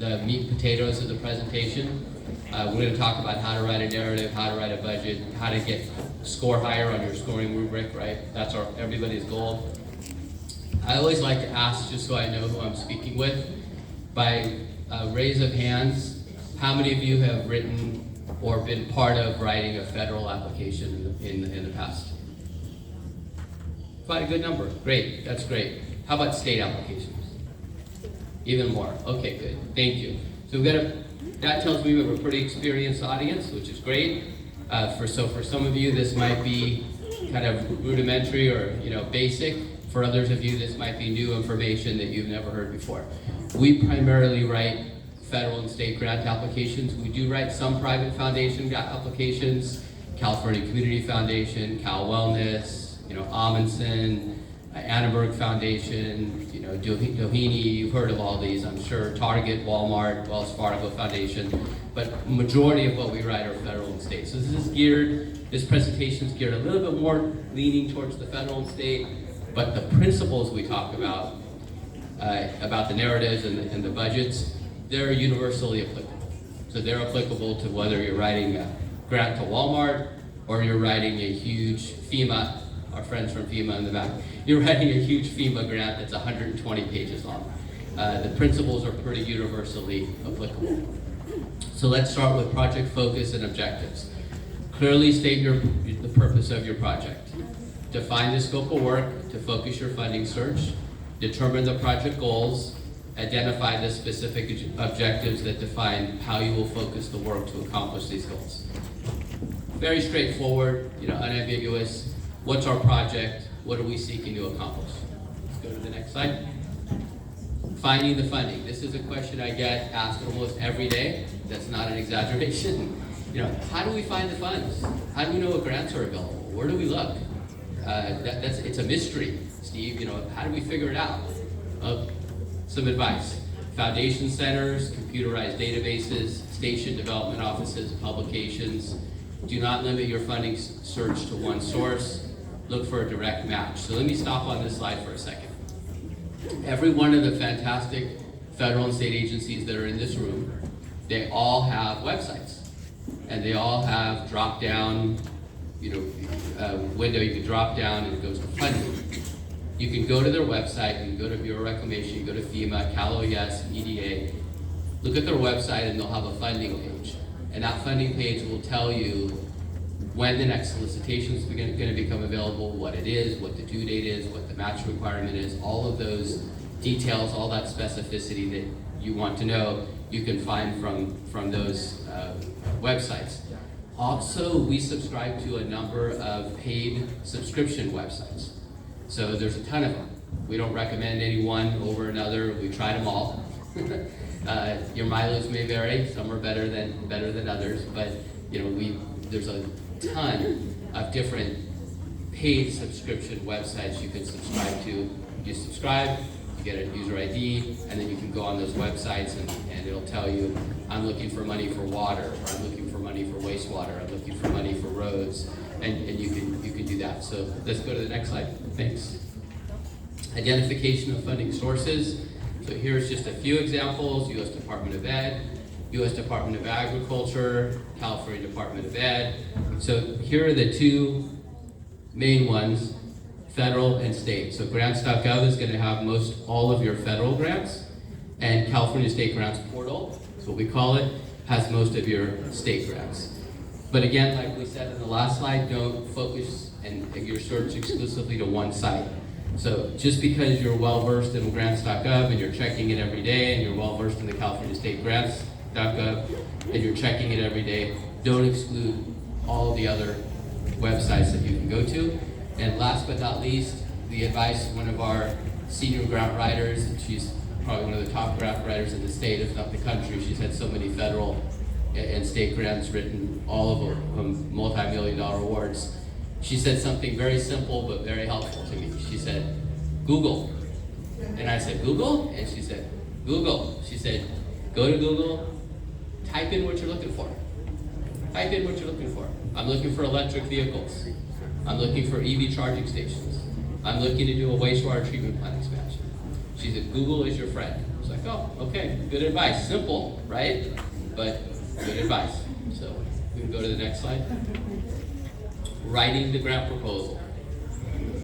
the meat and potatoes of the presentation. We're going to talk about how to write a narrative, how to write a budget, how to score higher on your scoring rubric, right? That's everybody's goal. I always like to ask, just so I know who I'm speaking with, by raise of hands, how many of you have written or been part of writing a federal application in the past? Quite a good number. Great, that's great. How about state applications? Even more. Okay, good. Thank you. So that tells me we have a pretty experienced audience, which is great. For some of you, this might be kind of rudimentary or basic. For others of you, this might be new information that you've never heard before. We primarily write federal and state grant applications. We do write some private foundation grant applications, California Community Foundation, Cal Wellness, Amundsen, Annenberg Foundation, Doheny, you've heard of all these, I'm sure, Target, Walmart, Wells Fargo Foundation, but majority of what we write are federal and state. So this presentation is geared a little bit more leaning towards the federal and state, but the principles we talk about the narratives and the budgets, they're universally applicable. So they're applicable to whether you're writing a grant to Walmart or you're writing a huge FEMA, our friends from FEMA in the back, you're writing a huge FEMA grant that's 120 pages long. The principles are pretty universally applicable. So let's start with project focus and objectives. Clearly state the purpose of your project. Define the scope of work to focus your funding search. Determine the project goals. Identify the specific objectives that define how you will focus the work to accomplish these goals. Very straightforward, unambiguous. What's our project? What are we seeking to accomplish? Let's go to the next slide. Finding the funding. This is a question I get asked almost every day. That's not an exaggeration. How do we find the funds? How do we know what grants are available? Where do we look? It's a mystery, Steve. How do we figure it out? Some advice. Foundation centers, computerized databases, station development offices, publications. Do not limit your funding search to one source. Look for a direct match. So let me stop on this slide for a second. Every one of the fantastic federal and state agencies that are in this room, they all have websites. And they all have drop-down, window you can drop down and it goes to funding. You can go to their website, you can go to Bureau of Reclamation, you can go to FEMA, Cal OES, EDA, look at their website and they'll have a funding page. And that funding page will tell you when the next solicitation is going to become available, what it is, what the due date is, what the match requirement is, all of those details, all that specificity that you want to know, you can find from those websites. Also, we subscribe to a number of paid subscription websites. So there's a ton of them. We don't recommend any one over another. We tried them all. Your mileage may vary. Some are better than others, but there's a ton of different paid subscription websites you can subscribe to. You subscribe, you get a user ID, and then you can go on those websites and it'll tell you, I'm looking for money for water, or I'm looking for money for wastewater, I'm looking for money for roads, and you can do that. So let's go to the next slide. Thanks. Identification of funding sources. So here's just a few examples: U.S. Department of Ed, U.S. Department of Agriculture, California Department of Ed. So here are the two main ones, federal and state. So grants.gov is going to have all of your federal grants, and California State Grants Portal, that's what we call it, has most of your state grants. But again, like we said in the last slide, don't focus your search exclusively to one site. So just because you're well-versed in grants.gov and you're checking it every day, and you're well-versed in the California State Grants.gov and you're checking it every day, don't exclude all the other websites that you can go to. And last but not least, the advice, one of our senior grant writers, and she's probably one of the top grant writers in the state, if not the country. She's had so many federal and state grants written, all of them multi-million-dollar awards. She said something very simple but very helpful to me. She said, Google. And I said, Google? And she said, Google. She said, go to Google, type in what you're looking for. Type in what you're looking for. I'm looking for electric vehicles. I'm looking for EV charging stations. I'm looking to do a wastewater treatment plant expansion. She said, Google is your friend. I was like, like, oh, okay, good advice. Simple, right? But good advice. So we can go to the next slide. Writing the grant proposal.